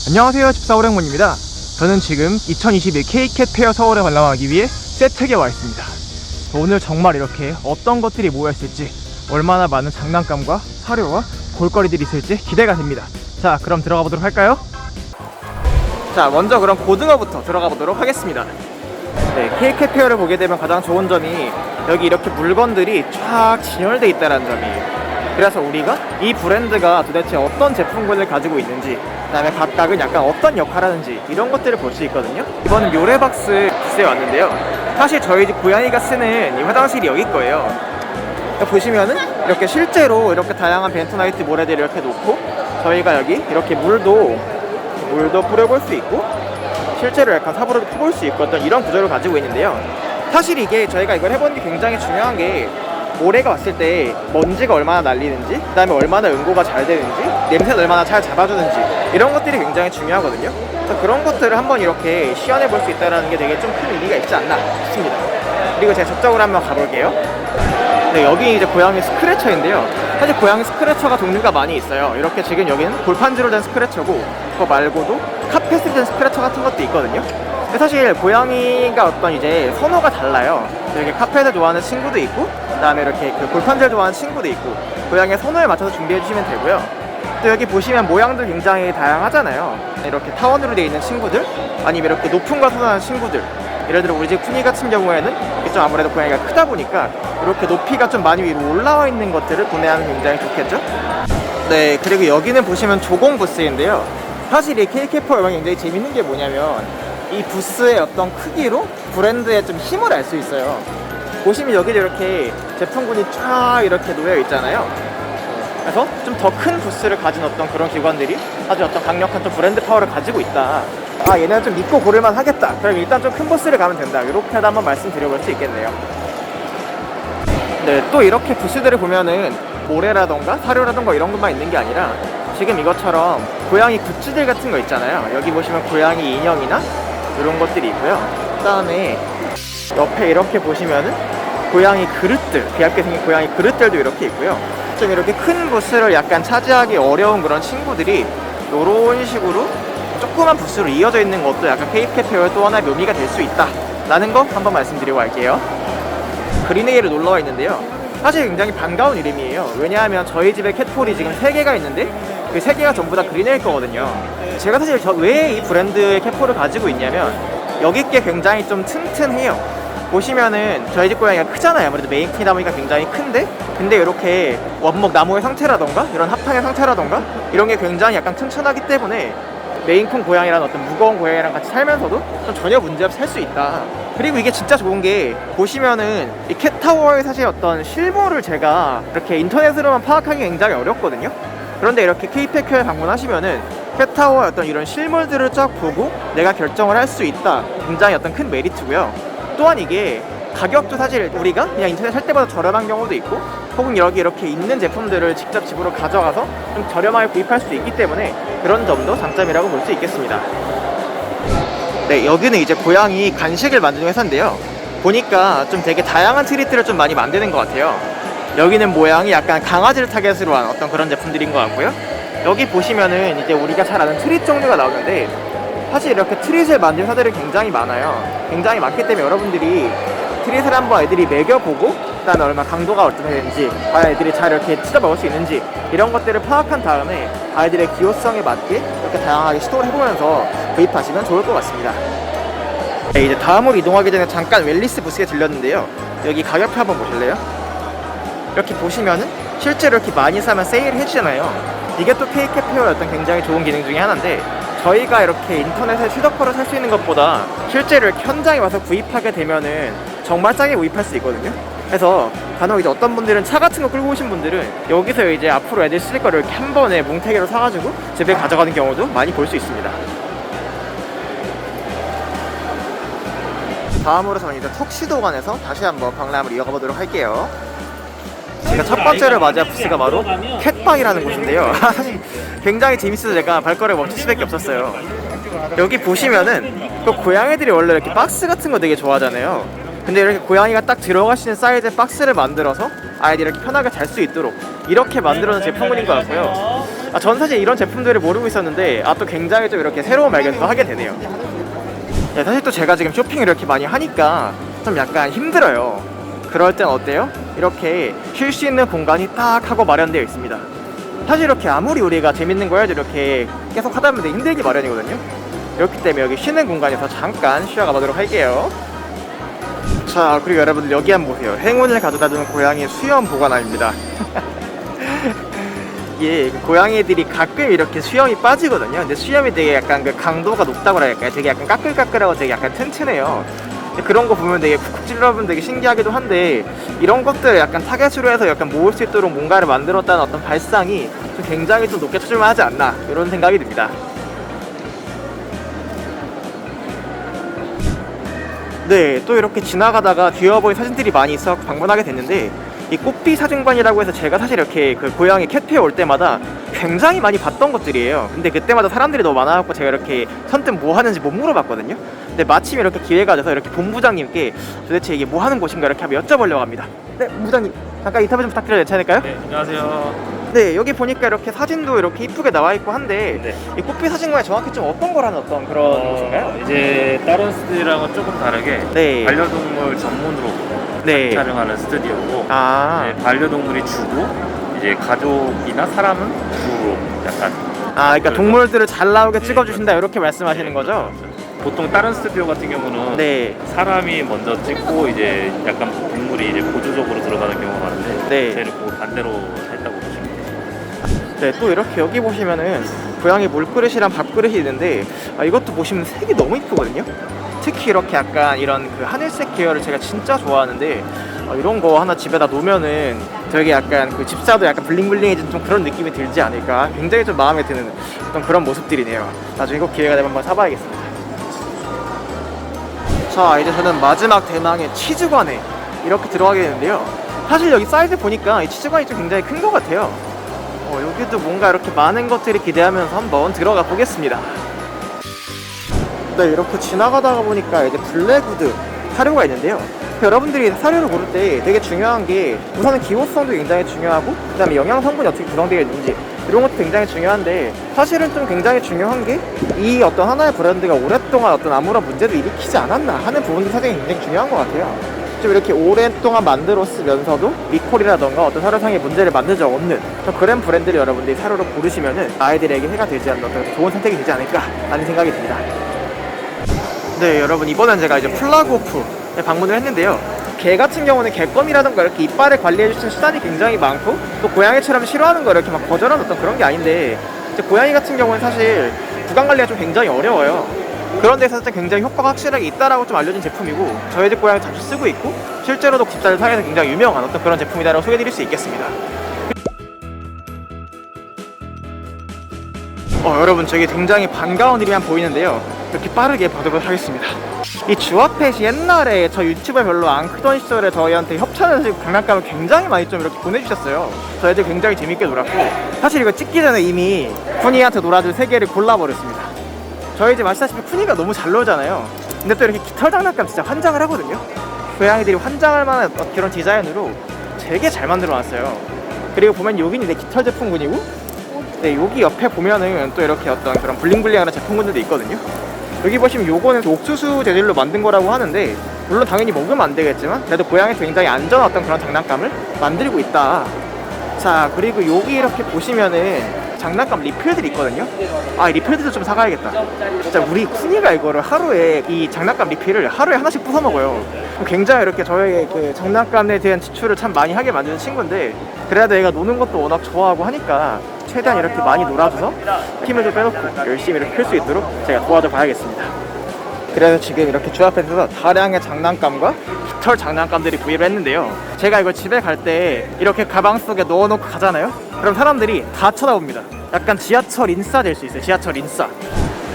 안녕하세요, 집사오랭몬입니다. 저는 지금 2021 K캣 페어 서울에 관람하기 위해 세택에 와 있습니다. 오늘 정말 이렇게 어떤 것들이 모여있을지, 얼마나 많은 장난감과 사료와 볼거리들이 있을지 기대가 됩니다. 자, 그럼 들어가 보도록 할까요? 자, 먼저 그럼 고등어부터 들어가 보도록 하겠습니다. 네, K캣 페어를 보게 되면 가장 좋은 점이 여기 이렇게 물건들이 쫙 진열되어 있다는 점이에요. 그래서 우리가 이 브랜드가 도대체 어떤 제품군을 가지고 있는지, 그 다음에 각각은 약간 어떤 역할을 하는지 이런 것들을 볼 수 있거든요. 이번은 요레박스 부스에 왔는데요. 사실 저희 집 고양이가 쓰는 이 화장실이 여기 거예요. 보시면은 이렇게 실제로 이렇게 다양한 벤토나이트 모래들을 이렇게 놓고 저희가 여기 이렇게 물도 뿌려볼 수 있고 실제로 약간 사부로도 펴볼 수 있고 어떤 이런 구조를 가지고 있는데요. 사실 이게 저희가 이걸 해본 게 굉장히 중요한 게 모래가 왔을 때 먼지가 얼마나 날리는지, 그 다음에 얼마나 응고가 잘 되는지, 냄새를 얼마나 잘 잡아주는지 이런 것들이 굉장히 중요하거든요. 그래서 그런 것들을 한번 이렇게 시연해 볼 수 있다는 게 되게 좀 큰 의미가 있지 않나 싶습니다. 그리고 제가 저쪽으로 한번 가볼게요. 네, 여기 이제 고양이 스크래처인데요. 사실 고양이 스크래처가 종류가 많이 있어요. 이렇게 지금 여기는 골판지로 된 스크래처고, 그거 말고도 카펫으로 된 스크래처 같은 것도 있거든요. 근데 사실 고양이가 어떤 이제 선호가 달라요. 이렇게 카펫을 좋아하는 친구도 있고, 그 다음에 이렇게 그 골판지를 좋아하는 친구도 있고, 고양이의 선호에 맞춰서 준비해 주시면 되고요. 또 여기 보시면 모양들 굉장히 다양하잖아요. 이렇게 타원으로 되어 있는 친구들, 아니면 이렇게 높은 걸 선호하는 친구들. 예를 들어 우리 집 푸니 같은 경우에는 이게 좀 아무래도 고양이가 크다 보니까 이렇게 높이가 좀 많이 위로 올라와 있는 것들을 구매하면 굉장히 좋겠죠? 네, 그리고 여기는 보시면 조공 부스인데요. 사실 이 K캣4가 굉장히 재밌는 게 뭐냐면 이 부스의 어떤 크기로 브랜드의 좀 힘을 알 수 있어요. 보시면 여기도 이렇게 제품군이 쫙 이렇게 놓여 있잖아요. 그래서 좀 더 큰 부스를 가진 어떤 그런 기관들이 아주 어떤 강력한 좀 브랜드 파워를 가지고 있다. 아, 얘네는 좀 믿고 고를만 하겠다. 그럼 일단 좀 큰 부스를 가면 된다. 이렇게도 한번 말씀드려볼 수 있겠네요. 네, 또 이렇게 부스들을 보면은 모래라던가 사료라던가 이런 것만 있는 게 아니라 지금 이것처럼 고양이 굿즈들 같은 거 있잖아요. 여기 보시면 고양이 인형이나 이런 것들이 있고요. 그 다음에 옆에 이렇게 보시면은 고양이 그릇들, 귀엽게 생긴 고양이 그릇들도 이렇게 있고요. 좀 이렇게 큰 부스를 약간 차지하기 어려운 그런 친구들이 이런 식으로 조그만 부스로 이어져 있는 것도 약간 K캣 페어의 또 하나의 묘미가 될 수 있다 라는 거 한번 말씀드리고 갈게요. 그린에이를 놀러와 있는데요. 사실 굉장히 반가운 이름이에요. 왜냐하면 저희 집에 캣폴이 지금 3개가 있는데 그 3개가 전부 다 그린에이일 거거든요. 제가 사실 왜 이 브랜드의 캣폴을 가지고 있냐면 여기 게 굉장히 좀 튼튼해요. 보시면은 저희 집 고양이가 크잖아요. 아무래도 메인쿤이다 보니까 굉장히 큰데, 근데 이렇게 원목 나무의 상태라던가 이런 합탕의 상태라던가 이런 게 굉장히 약간 튼튼하기 때문에 메인쿤 고양이라는 어떤 무거운 고양이랑 같이 살면서도 좀 전혀 문제없이 살 수 있다. 그리고 이게 진짜 좋은 게 보시면은 이 캣타워의 사실 어떤 실물을 제가 이렇게 인터넷으로만 파악하기 굉장히 어렵거든요. 그런데 이렇게 K패큐에 방문하시면은 캣타워의 어떤 이런 실물들을 쫙 보고 내가 결정을 할 수 있다. 굉장히 어떤 큰 메리트고요. 또한 이게 가격도 사실 우리가 그냥 인터넷 살 때보다 저렴한 경우도 있고, 혹은 여기 이렇게 있는 제품들을 직접 집으로 가져가서 좀 저렴하게 구입할 수도 있기 때문에 그런 점도 장점이라고 볼 수 있겠습니다. 네, 여기는 이제 고양이 간식을 만드는 회사인데요. 보니까 좀 되게 다양한 트리트를 좀 많이 만드는 것 같아요. 여기는 모양이 약간 강아지를 타겟으로 한 어떤 그런 제품들인 것 같고요. 여기 보시면은 이제 우리가 잘 아는 트릿 종류가 나오는데, 사실 이렇게 트릿을 만든 회사들이 굉장히 많아요. 굉장히 많기 때문에 여러분들이 트릿을 한번 애들이 먹여보고, 그 다음에 얼마나 강도가 어떻게 과연 애들이 잘 이렇게 찢어 먹을 수 있는지 이런 것들을 파악한 다음에 아이들의 기호성에 맞게 이렇게 다양하게 시도를 해보면서 구입하시면 좋을 것 같습니다. 네, 이제 다음으로 이동하기 전에 잠깐 웰리스 부스에 들렸는데요. 여기 가격표 한번 보실래요? 이렇게 보시면은 실제로 이렇게 많이 사면 세일을 해주잖아요. 이게 또 K캣 페어의 어떤 굉장히 좋은 기능 중에 하나인데, 저희가 이렇게 인터넷에 최저가로 살 수 있는 것보다 실제로 이렇게 현장에 와서 구입하게 되면은 정말 싸게 구입할 수 있거든요. 그래서 간혹 이제 어떤 분들은 차 같은 거 끌고 오신 분들은 여기서 이제 앞으로 애들 쓸 거를 이렇게 한 번에 뭉태기로 사가지고 집에 가져가는 경우도 많이 볼 수 있습니다. 다음으로 저는 이제 턱시도관에서 다시 한번 박람을 이어가 보도록 할게요. 제가 첫 번째로 맞이한 부스가 바로 캣방이라는 곳인데요. 사실 굉장히 재밌어서 제가 발걸음을 멈출 수밖에 없었어요. 여기 보시면은 또 고양이들이 원래 이렇게 박스 같은 거 되게 좋아하잖아요. 근데 이렇게 고양이가 딱 들어갈 수 있는 사이즈의 박스를 만들어서 아이들이 이렇게 편하게 잘 수 있도록 이렇게 만들어놓은 제품군인 것 같고요. 전 사실 이런 제품들을 모르고 있었는데 또 굉장히 좀 이렇게 새로운 발견도 하게 되네요. 네, 사실 또 제가 지금 쇼핑을 이렇게 많이 하니까 좀 약간 힘들어요. 그럴 땐 어때요? 이렇게 쉴 수 있는 공간이 딱 하고 마련되어 있습니다. 사실 이렇게 아무리 우리가 재밌는 거 해도 이렇게 계속 하다 보면 힘들기 마련이거든요. 그렇기 때문에 여기 쉬는 공간에서 잠깐 쉬어가 보도록 할게요. 자, 그리고 여러분들 여기 한번 보세요. 행운을 가져다주는 고양이 수염 보관함입니다. 이게 고양이들이 가끔 이렇게 수염이 빠지거든요. 근데 수염이 되게 약간 그 강도가 높다고 해야 할까요? 되게 약간 까끌까끌하고 되게 약간 튼튼해요. 그런 거 보면 되게 쿡쿡 찔러보면 되게 신기하기도 한데, 이런 것들을 약간 타겟으로 해서 약간 모을 수 있도록 뭔가를 만들었다는 어떤 발상이 좀 굉장히 좀 높게 쳐줄만하지 않나, 이런 생각이 듭니다. 네, 또 이렇게 지나가다가 귀여워 보이는 사진들이 많이 있어 방문하게 됐는데, 이 꽃비 사진관이라고 해서 제가 사실 이렇게 그 고양이 캣페어 올 때마다 굉장히 많이 봤던 것들이에요. 근데 그때마다 사람들이 너무 많아갖고 제가 이렇게 선뜻 뭐 하는지 못 물어봤거든요. 근데 마침 이렇게 기회가 돼서 이렇게 본부장님께 도대체 이게 뭐 하는 곳인가 이렇게 한번 여쭤보려고 합니다. 네, 본부장님 잠깐 인터뷰 좀 부탁드려도 괜찮을까요? 네, 안녕하세요. 네, 여기 보니까 이렇게 사진도 이렇게 이쁘게 나와 있고 한데, 네. 이 꽃비 사진관이 정확히 좀 어떤 거라는 어떤 그런 곳인가요? 이제 다른 스튜디오랑은 조금 다르게 네. 반려동물 전문으로 네. 촬영하는 스튜디오고, 아, 네, 반려동물이 주고 이제 가족이나 사람은 부로 약간. 그러니까 동물들을 잘 나오게 네, 찍어주신다 이렇게 말씀하시는 거죠? 보통 다른 스튜디오 같은 경우는 네. 사람이 먼저 찍고 이제 약간 동물이 이제 보조적으로 들어가는 경우가 많은데, 네. 저희는 그 반대로 했다고 보시면 돼요. 네, 또 이렇게 여기 보시면은 고양이 물그릇이랑 밥그릇이 있는데, 이것도 보시면 색이 너무 이쁘거든요. 특히 이렇게 약간 이런 그 하늘색 계열을 제가 진짜 좋아하는데, 이런 거 하나 집에다 놓으면은 되게 약간 그 집사도 약간 블링블링해진 좀 그런 느낌이 들지 않을까, 굉장히 좀 마음에 드는 어떤 그런 모습들이네요. 나중에 꼭 기회가 되면 한번 사봐야겠습니다. 자, 이제 저는 마지막 대망의 치즈관에 이렇게 들어가게 되는데요. 사실 여기 사이즈 보니까 이 치즈관이 좀 굉장히 큰 것 같아요. 여기도 뭔가 이렇게 많은 것들을 기대하면서 한번 들어가 보겠습니다. 네, 이렇게 지나가다가 보니까 이제 블랙우드 사료가 있는데요. 여러분들이 사료를 고를 때 되게 중요한 게, 우선은 기호성도 굉장히 중요하고, 그 다음에 영양 성분이 어떻게 구성되어 있는지 이런 것도 굉장히 중요한데, 사실은 좀 굉장히 중요한 게 이 어떤 하나의 브랜드가 오랫동안 어떤 아무런 문제도 일으키지 않았나 하는 부분도 사실 굉장히 중요한 것 같아요. 좀 이렇게 오랫동안 만들었으면서도 리콜이라던가 어떤 사료상의 문제를 만든 적 없는 그런 브랜드를 여러분들이 사료로 고르시면은 아이들에게 해가 되지 않는 어떤 좋은 선택이 되지 않을까 하는 생각이 듭니다. 네, 여러분, 이번엔 제가 이제 플라그오프에 방문을 했는데요. 개 같은 경우는 개껌이라던가 이렇게 이빨을 관리해주시는 수단이 굉장히 많고, 또 고양이처럼 싫어하는 거 이렇게 막 거절하는 어떤 그런 게 아닌데, 이제 고양이 같은 경우는 사실 구강 관리가 좀 굉장히 어려워요. 그런 데서 굉장히 효과가 확실하게 있다라고 좀 알려진 제품이고, 저희 집 고양이 자주 쓰고 있고, 실제로도 집사를 사이에서 굉장히 유명한 어떤 그런 제품이다라고 소개해드릴 수 있겠습니다. 여러분, 저기 굉장히 반가운 일이 한 보이는데요. 이렇게 빠르게 보도록 하겠습니다. 이 주화펫이 옛날에 저 유튜브에 별로 안 크던 시절에 저희한테 협찬을 해서 장난감을 굉장히 많이 좀 이렇게 보내주셨어요. 저희들 굉장히 재밌게 놀았고, 사실 이거 찍기 전에 이미 푸니한테 놀아줄 3개를 골라버렸습니다. 저희 집 아시다시피 푸니가 너무 잘 놀잖아요. 근데 또 이렇게 깃털 장난감 진짜 환장을 하거든요. 고양이들이 환장할 만한 그런 디자인으로 되게 잘 만들어 놨어요. 그리고 보면 여기는 이제 깃털 제품군이고, 네, 여기 옆에 보면은 또 이렇게 어떤 그런 블링블링하는 제품군들도 있거든요. 여기 보시면 요거는 옥수수 재질로 만든 거라고 하는데, 물론 당연히 먹으면 안 되겠지만 그래도 고양이한테 굉장히 안전한 어떤 그런 장난감을 만들고 있다. 자, 그리고 여기 이렇게 보시면은 장난감 리필들이 있거든요. 이 리필들도 좀 사가야겠다. 진짜 우리 쿤이가 이거를 하루에, 이 장난감 리필을 하루에 하나씩 부숴 먹어요. 굉장히 이렇게 저의 그 장난감에 대한 지출을 참 많이 하게 만드는 친구인데, 그래도 얘가 노는 것도 워낙 좋아하고 하니까 최대한 이렇게 많이 놀아줘서 힘을 좀 빼놓고 열심히 이렇게 클 수 있도록 제가 도와줘 봐야겠습니다. 그래서 지금 이렇게 주합해서 다량의 장난감과 깃털 장난감들이 구입을 했는데요. 제가 이걸 집에 갈 때 이렇게 가방 속에 넣어놓고 가잖아요. 그럼 사람들이 다 쳐다봅니다. 약간 지하철 인싸 될 수 있어요. 지하철 인싸.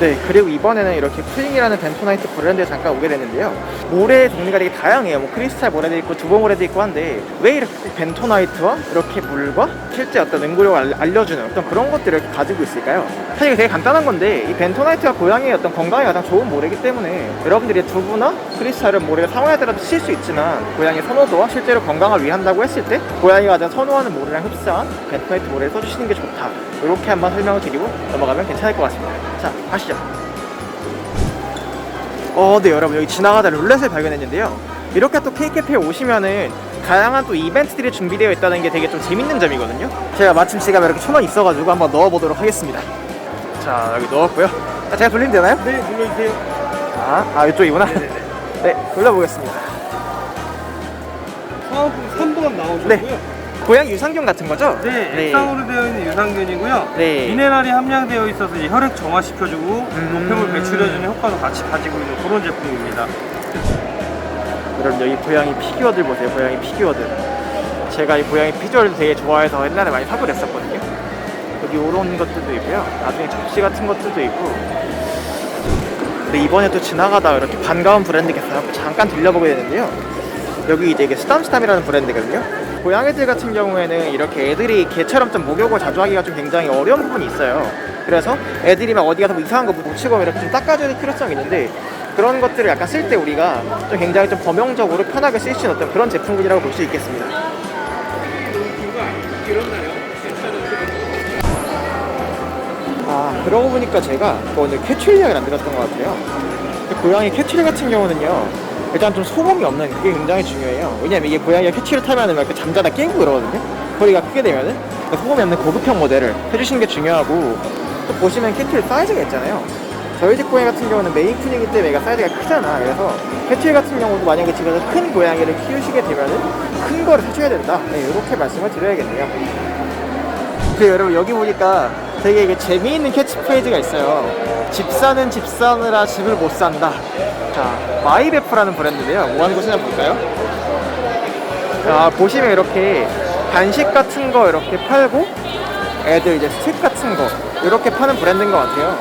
네, 그리고 이번에는 이렇게 푸잉이라는 벤토나이트 브랜드에 잠깐 오게 됐는데요. 모래 종류가 되게 다양해요. 뭐 크리스탈 모래도 있고 두보 모래도 있고 한데, 왜 이렇게 벤토나이트와 이렇게 물과 실제 어떤 응고력을 알려주는 어떤 그런 것들을 가지고 있을까요? 사실 이게 되게 간단한 건데 이 벤토나이트가 고양이의 어떤 건강에 가장 좋은 모래이기 때문에 여러분들이 두부나 크리스탈은 모래를 사용하더라도 쓸 수 있지만 고양이 선호도와 실제로 건강을 위한다고 했을 때 고양이가 가장 선호하는 모래랑 흡사한 벤토나이트 모래를 써주시는 게 좋다. 이렇게 한번 설명을 드리고 넘어가면 괜찮을 것 같습니다. 자, 가시죠. 네, 여러분 여기 지나가다 룰렛을 발견했는데요. 이렇게 또 K캐페에 오시면은 다양한 또 이벤트들이 준비되어 있다는 게 되게 좀 재밌는 점이거든요. 제가 마침 지갑에 이렇게 1,000원 있어가지고 한번 넣어보도록 하겠습니다. 자, 여기 넣었고요. 자, 제가 돌리면 되나요? 네, 눌러주세요. 이쪽이구나. 네네네. 네, 돌려보겠습니다. 사은품 3번 나오셨고요. 네. 고양이 유산균 같은 거죠? 네, 액상으로 되어 있는 유산균이고요. 네. 미네랄이 함량되어 있어서 이제 혈액 정화시켜주고 노폐물 배출해주는 효과도 같이 가지고 있는 그런 제품입니다. 여러분 여기 고양이 피규어들 보세요. 고양이 피규어들. 제가 이 고양이 피규어를 되게 좋아해서 옛날에 많이 사고 그랬었거든요. 여기 이런 것들도 있고요. 나중에 접시 같은 것들도 있고. 근데 이번에 또 지나가다 이렇게 반가운 브랜드가 있어서 잠깐 들려보게 되는데요. 여기 이제 이게 스탐스탐이라는 브랜드거든요. 고양이들 같은 경우에는 이렇게 애들이 개처럼 좀 목욕을 자주 하기가 좀 굉장히 어려운 부분이 있어요. 그래서 애들이 막 어디 가서 뭐 이상한 거 묻히고 이렇게 좀 닦아주는 필요성이 있는데 그런 것들을 약간 쓸 때 우리가 좀 굉장히 좀 범용적으로 편하게 쓸 수 있는 어떤 그런 제품군이라고 볼 수 있겠습니다. 그러고 보니까 제가 오늘 캐츄리 이야기를 안 들었던 것 같아요. 고양이 캐츄리 같은 경우는요, 일단 좀 소음이 없는 그게 굉장히 중요해요. 왜냐면 이게 고양이가 캐치를 타면은 막 이렇게 잠자다 깨고 그러거든요. 소리가 크게 되면은 소음이 없는 고급형 모델을 해주시는 게 중요하고 또 보시면 캐치 사이즈가 있잖아요. 저희 집 고양이 같은 경우는 메인쿤이기 때문에 얘가 사이즈가 크잖아. 그래서 캐치 같은 경우도 만약에 집에서 큰 고양이를 키우시게 되면은 큰 거를 사셔야 된다. 네, 이렇게 말씀을 드려야겠네요. 여러분 여기 보니까 되게 이게 재미있는 캐치프레이즈가 있어요. 집 사는 집 사느라 집을 못 산다. 자, 마이베프라는 브랜드인데요. 뭐 하는 곳이냐 볼까요? 보시면 이렇게 간식 같은 거 이렇게 팔고 애들 이제 스틱 같은 거 이렇게 파는 브랜드인 것 같아요.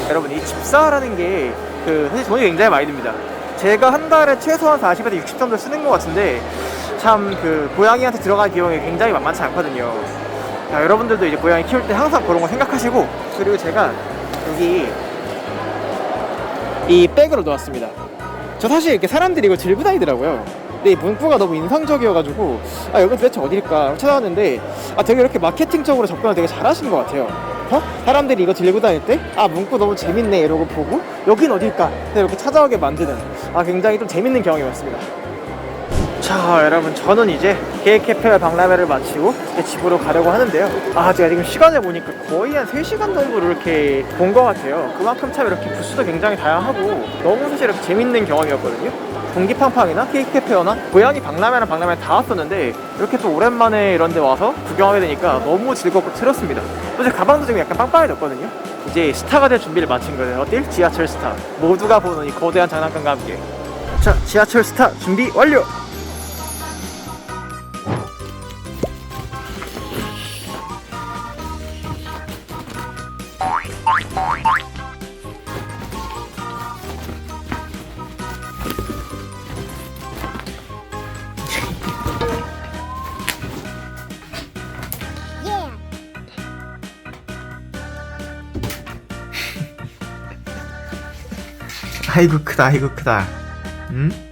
여러분 이 집사라는 게 사실 돈이 굉장히 많이 듭니다. 제가 한 달에 최소한 40에서 60 정도 쓰는 것 같은데 참 고양이한테 들어갈 비용이 굉장히 만만치 않거든요. 자, 여러분들도 이제 고양이 키울 때 항상 그런 거 생각하시고 그리고 제가 여기 이 백으로 놓았습니다. 저 사실 이렇게 사람들이 이거 들고 다니더라고요. 근데 이 문구가 너무 인상적이어가지고 여기 도대체 어딜까 찾아왔는데 되게 이렇게 마케팅적으로 접근을 되게 잘하신 것 같아요. 사람들이 이거 들고 다닐 때 문구 너무 재밌네 이러고 보고 여긴 어딜까 이렇게 찾아오게 만드는 굉장히 좀 재밌는 경험이었습니다. 자, 여러분 저는 이제 K캐페와 박람회를 마치고 집으로 가려고 하는데요. 제가 지금 시간을 보니까 거의 한 3시간 정도를 이렇게 본 것 같아요. 그만큼 참 이렇게 부스도 굉장히 다양하고 너무 사실 이렇게 재밌는 경험이었거든요. 공기팡팡이나 K캐페어나 고양이 박람회나 박람회 다 왔었는데 이렇게 또 오랜만에 이런 데 와서 구경하게 되니까 너무 즐겁고 틀었습니다. 또 제 가방도 지금 약간 빵빵해졌거든요. 이제 스타가 될 준비를 마친 거예요. 어딜? 지하철 스타. 모두가 보는 이 거대한 장난감과 함께. 자, 지하철 스타 준비 완료! 아이고 크다. 응?